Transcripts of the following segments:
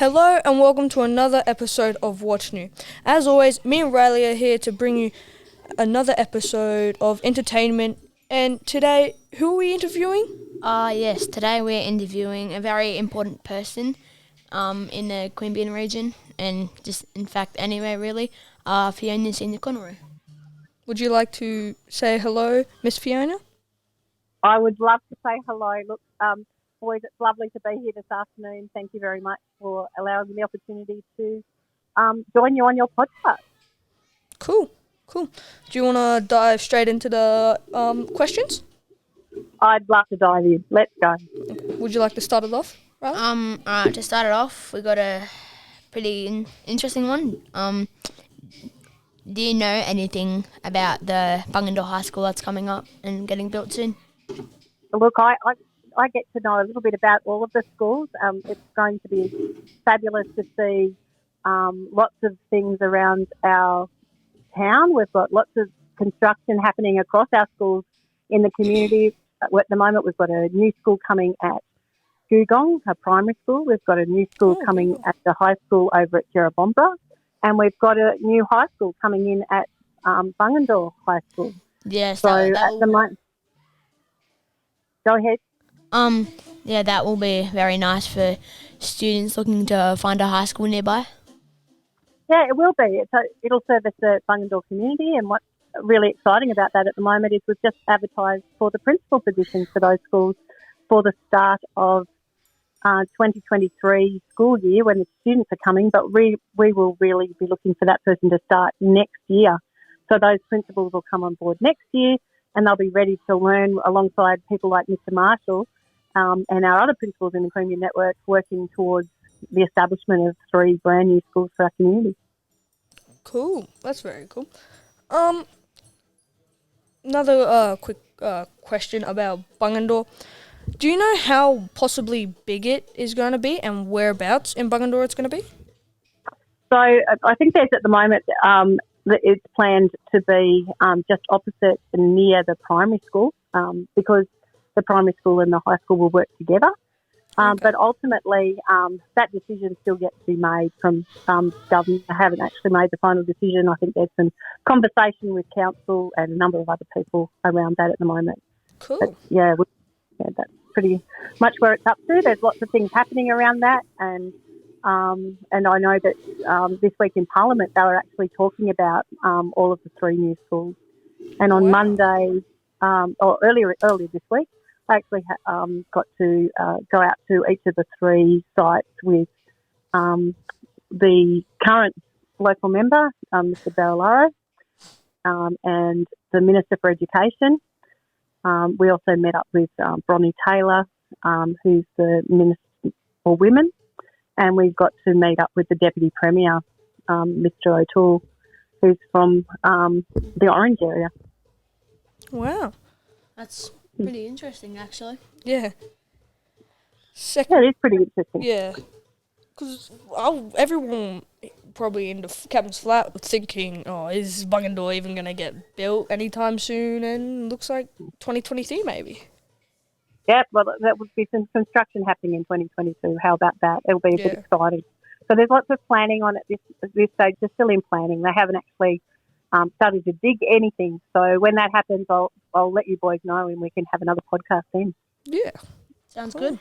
Hello and welcome to another episode of What's New. As always, me and Riley are here to bring you another episode of entertainment. And today, who are we interviewing? Yes, today we're interviewing a very important person in the Queanbeyan region and just, in fact, anywhere really, Fiona Senior Conroy. Would you like to say hello, Miss Fiona? I would love to say hello. Look, boys, it's lovely to be here this afternoon. Thank you very much for allowing me the opportunity to join you on your podcast. Cool. Do you want to dive straight into the questions? I'd love to dive in. Let's go. Would you like to start it off, Riley? To start it off, we got a pretty interesting one. Do you know anything about the Bungendore High School that's coming up and getting built soon? Look, I get to know a little bit about all of the schools. It's going to be fabulous to see lots of things around our town. We've got lots of construction happening across our schools in the community. At the moment, we've got a new school coming at Googong, a primary school. We've got a new school coming at the high school over at Jerrabombra. And we've got a new high school coming in at Bungendore High School. Yes. So at the moment, go ahead. That will be very nice for students looking to find a high school nearby. Yeah, it will be. It'll service the Bungendore community, and what's really exciting about that at the moment is we've just advertised for the principal positions for those schools for the start of 2023 school year when the students are coming, but we will really be looking for that person to start next year. So those principals will come on board next year and they'll be ready to learn alongside people like Mr. Marshall and our other principals in the Queanbeyan network working towards the establishment of 3 brand new schools for our community. Cool. That's very cool. Another quick question about Bungendore. Do you know how possibly big it is going to be and whereabouts in Bungendore it's going to be? So I think there's at the moment that it's planned to be just opposite and near the primary school because the primary school and the high school will work together. Okay. But ultimately, that decision still yet to be made from government. I haven't actually made the final decision. I think there's some conversation with council and a number of other people around that at the moment. Cool. But, that's pretty much where it's up to. There's lots of things happening around that, and I know that this week in Parliament they were actually talking about all of the 3 new schools. And on Monday, or earlier this week, I actually got to go out to each of the 3 sites with the current local member, Mr. Barilaro, and the Minister for Education. We also met up with Bronnie Taylor, who's the Minister for Women, and we got to meet up with the Deputy Premier, Mr. O'Toole, who's from the Orange area. Wow. That's pretty interesting, actually. Yeah. Yeah, it is pretty interesting. Yeah. Because everyone probably in the Captain's Flat thinking, is Bungendore even going to get built anytime soon? And looks like 2023 maybe. Yeah, well, that would be some construction happening in 2022. How about that? It'll be a bit exciting. So there's lots of planning on it at this stage. They're still in planning. They haven't actually started to dig anything. So when that happens, I'll let you boys know and we can have another podcast then. Yeah. Sounds good.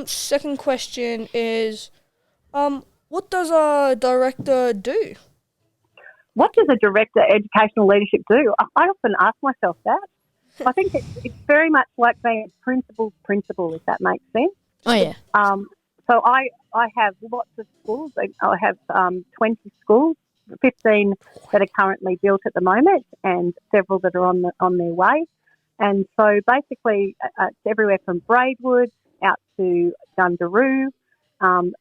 Second question is, what does a director do? What does a director of educational leadership do? I often ask myself that. I think it's very much like being a principal, if that makes sense. Oh, yeah. So I have lots of schools. I have 20 schools, 15 that are currently built at the moment and several that are on their way. And so basically it's everywhere from Braidwood out to Gundaroo,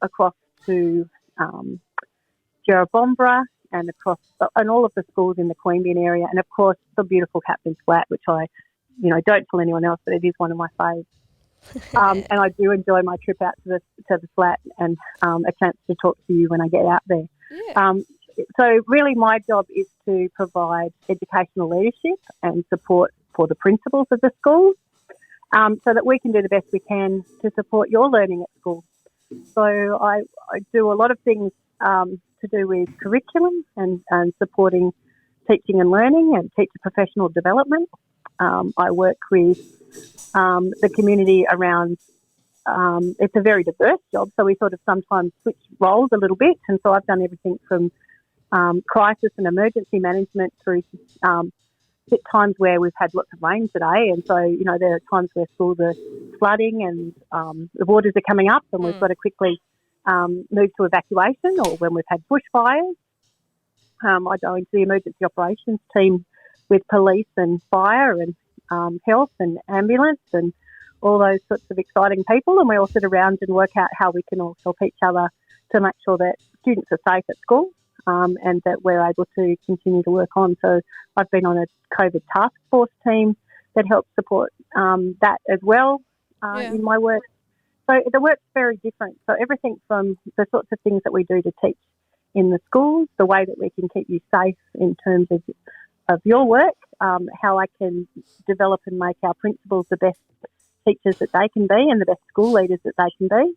across to Jerrabombra and all of the schools in the Queanbeyan area, and of course the beautiful Captain's Flat, which I, don't tell anyone else, but it is one of my faves. And I do enjoy my trip out to the flat and a chance to talk to you when I get out there. Yeah. So really my job is to provide educational leadership and support for the principals of the schools so that we can do the best we can to support your learning at school. So I do a lot of things to do with curriculum and supporting teaching and learning and teacher professional development. I work with the community around. It's a very diverse job, so we sort of sometimes switch roles a little bit. And so I've done everything from crisis and emergency management through times where we've had lots of rain today. And so, there are times where schools are flooding and the waters are coming up and we've got to quickly move to evacuation, or when we've had bushfires. I go into the emergency operations team with police and fire and health and ambulance and all those sorts of exciting people, and we all sit around and work out how we can all help each other to make sure that students are safe at school and that we're able to continue to work on. So I've been on a COVID task force team that helps support that as well in my work. So the work's very different. So everything from the sorts of things that we do to teach in the schools, the way that we can keep you safe in terms of your work, how I can develop and make our principals the best teachers that they can be and the best school leaders that they can be.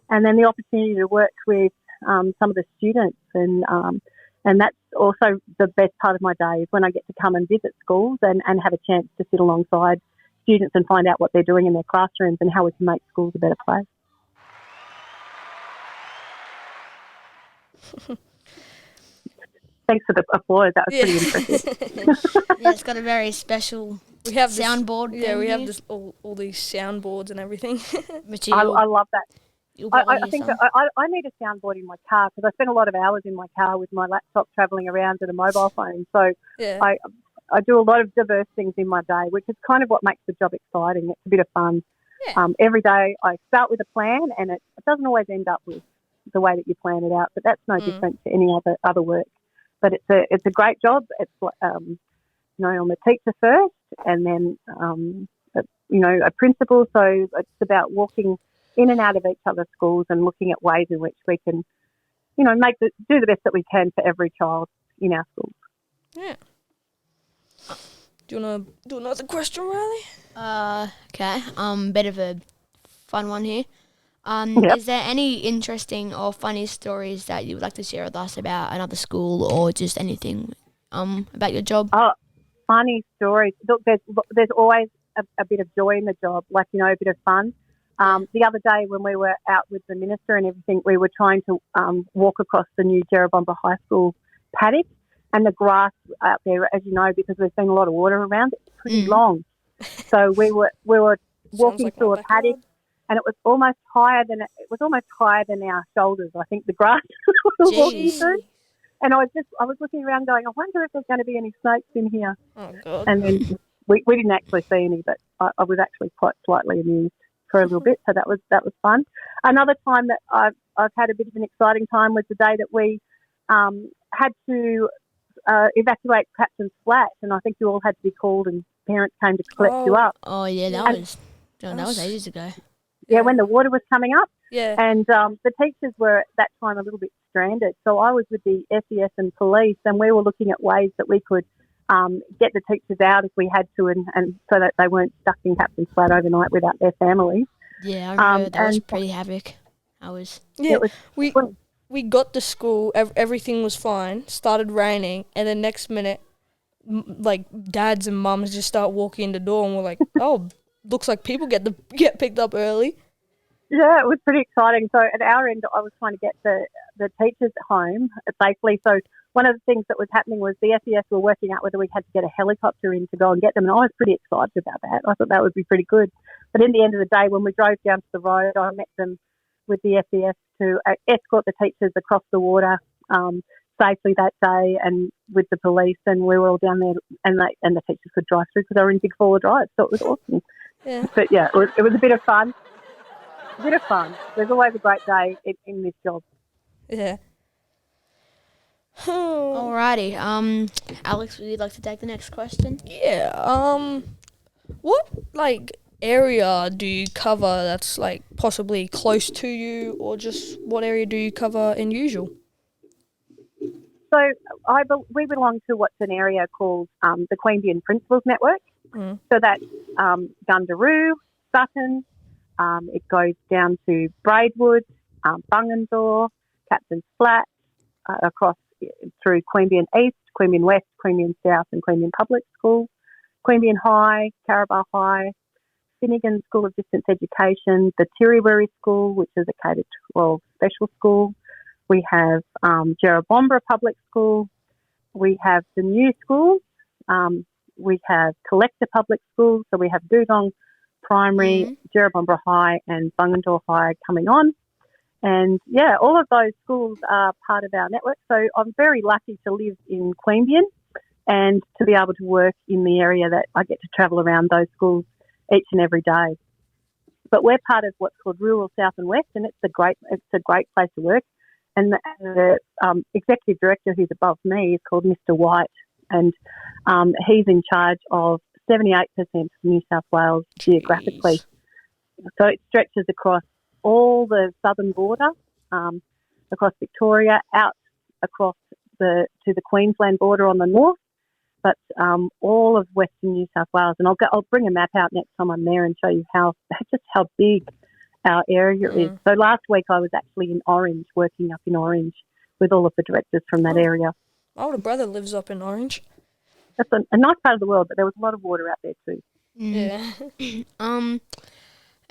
And then the opportunity to work with some of the students and that's also the best part of my day is when I get to come and visit schools and have a chance to sit alongside students and find out what they're doing in their classrooms and how we can make schools a better place. Thanks for the applause. That was pretty impressive. Yeah, it's got a very special soundboard. We have this all these soundboards and everything. I love that. I think I need a soundboard in my car because I spend a lot of hours in my car with my laptop travelling around and a mobile phone. So I do a lot of diverse things in my day, which is kind of what makes the job exciting. It's a bit of fun. Yeah. Every day I start with a plan, and it doesn't always end up with the way that you plan it out, but that's no different to any other work. But it's a great job. It's I'm a teacher first, and then a principal. So it's about walking in and out of each other's schools and looking at ways in which we can, do the best that we can for every child in our schools. Yeah. Do you want to do another question, Riley? Okay. Bit of a fun one here. Is there any interesting or funny stories that you would like to share with us about another school or just anything about your job? Oh, funny stories. Look, there's always a bit of joy in the job, a bit of fun. The other day when we were out with the minister and everything, we were trying to walk across the new Jerrabomba High School paddock, and the grass out there, as you know, because there's been a lot of water around, it's pretty long. So we were walking through a paddock, and it was almost higher than our shoulders. I think the grass was walking through, and I was looking around, going, I wonder if there's going to be any snakes in here. Oh God! And then we didn't actually see any, but I was actually quite slightly amused for a little bit, so that was fun. Another time that I've had a bit of an exciting time was the day that we had to evacuate Captain's Flat, and I think you all had to be called, and parents came to collect you up. Oh yeah, that was ages ago. Yeah, when the water was coming up. Yeah. And the teachers were at that time a little bit stranded, so I was with the SES and police, and we were looking at ways that we could get the teachers out if we had to, and so that they weren't stuck in Captain's Flat overnight without their families. Yeah, I remember that was pretty havoc. We got to school, everything was fine, started raining, and the next minute, dads and mums just start walking in the door, and we're like, oh, looks like people get picked up early. Yeah, it was pretty exciting. So at our end, I was trying to get the teachers home safely. So one of the things that was happening was the SES were working out whether we had to get a helicopter in to go and get them, and I was pretty excited about that. I thought that would be pretty good. But in the end of the day, when we drove down to the road, I met them with the SES to escort the teachers across the water safely that day, and with the police, and we were all down there, and the teachers could drive through because they were in big four-wheel drive, so it was awesome. Yeah. But yeah, it was a bit of fun. A bit of fun. There's always a great day in this job. Yeah. Alrighty. Alex, would you like to take the next question? Yeah. What area do you cover that's possibly close to you, or just what area do you cover in usual? So we belong to what's an area called the Queanbeyan Principals Network. So that's Gundaroo, Sutton. It goes down to Braidwood, Bungendore, Captain's Flat, across through Queanbeyan East, Queanbeyan West, Queanbeyan South and Queanbeyan Public School, Queanbeyan High, Caraba High, Finnegan School of Distance Education, the Tiriweri School, which is a K-12 special school. We have Jerrabomberra Public School. We have the new schools. We have Collector Public Schools. So we have Googong Primary, Jerrabomberra High and Bungendore High coming on. And, yeah, all of those schools are part of our network. So I'm very lucky to live in Queanbeyan and to be able to work in the area that I get to travel around those schools each and every day. But we're part of what's called Rural South and West, and it's a great place to work. And the executive director who's above me is called Mr. White, and he's in charge of 78% of New South Wales geographically. Jeez. So it stretches across all the southern border, across Victoria, out across to the Queensland border on the north, but all of Western New South Wales. And I'll bring a map out next time I'm there and show you how big our area is. So last week I was actually in Orange, working up in Orange with all of the directors from that area. My older brother lives up in Orange. That's a nice part of the world, but there was a lot of water out there too. Yeah.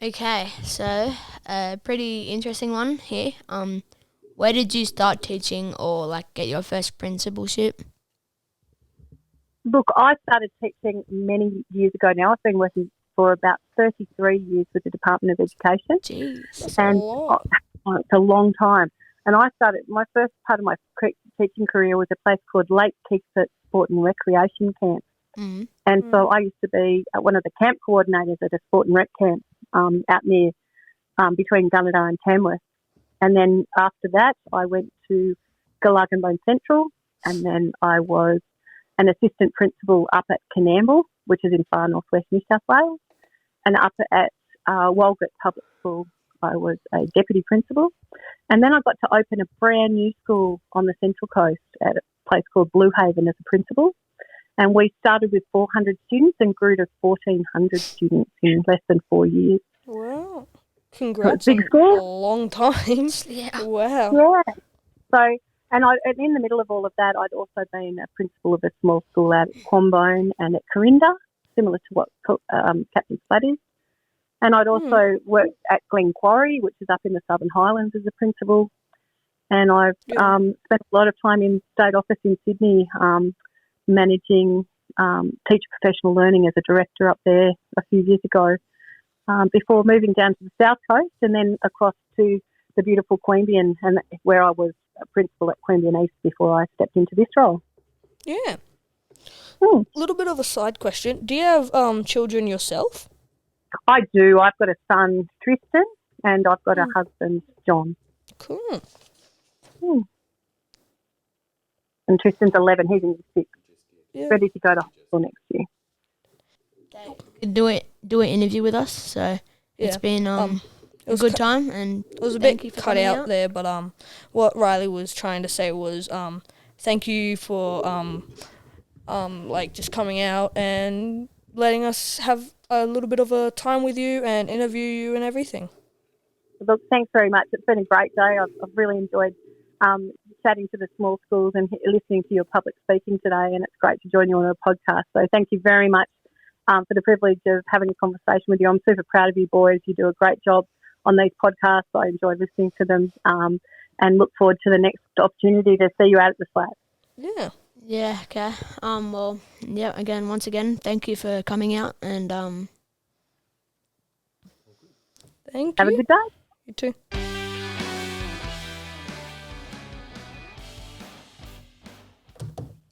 Okay, so a pretty interesting one here. Where did you start teaching or like get your first principalship? Look, I started teaching many years ago now. I've been working for about 33 years with the Department of Education. Jeez, that's and a lot. It's a long time. And I started, my first part of my teaching career was a place called Lake Keekfurt Sport and Recreation Camp. And so I used to be one of the camp coordinators at a sport and rec camp out near between Gunnedah and Tamworth. And then after that, I went to Gulaganbone Central, and then I was an assistant principal up at Canamble, which is in far northwest New South Wales, and up at Walgett Public School, I was a deputy principal. And then I got to open a brand new school on the Central Coast at a place called Blue Haven as a principal. And we started with 400 students and grew to 1,400 students in less than 4 years. Wow. Congrats big on school. a long time. Yeah. Wow. Yeah. So, and in the middle of all of that, I'd also been a principal of a small school out at Quambone and at Corinda, similar to what Captain's Flat is. And I'd also worked at Glen Quarry, which is up in the Southern Highlands, as a principal. And I've spent a lot of time in state office in Sydney, managing teacher professional learning as a director up there a few years ago, before moving down to the South Coast and then across to the beautiful Queanbeyan, and where I was a principal at Queanbeyan East before I stepped into this role. Yeah. A little bit of a side question. Do you have children yourself? I do. I've got a son, Tristan, and I've got a husband, John. Cool. And Tristan's 11. He's in year 6. Yeah. Ready to go to hospital next year. Do an interview with us, so it's been a good time, and it was a bit cut out there, but what Riley was trying to say was thank you for like just coming out and letting us have a little bit of a time with you and interview you and everything. Look, thanks very much. It's been a great day. I've really enjoyed chatting to the small schools and listening to your public speaking today, and it's great to join you on a podcast. So thank you very much for the privilege of having a conversation with you. I'm super proud of you boys. You do a great job on these podcasts. I enjoy listening to them and look forward to the next opportunity to see you out at the flat. Yeah. Yeah, okay. Well, yeah, once again, thank you for coming out, and thank you. Have a good day. You too.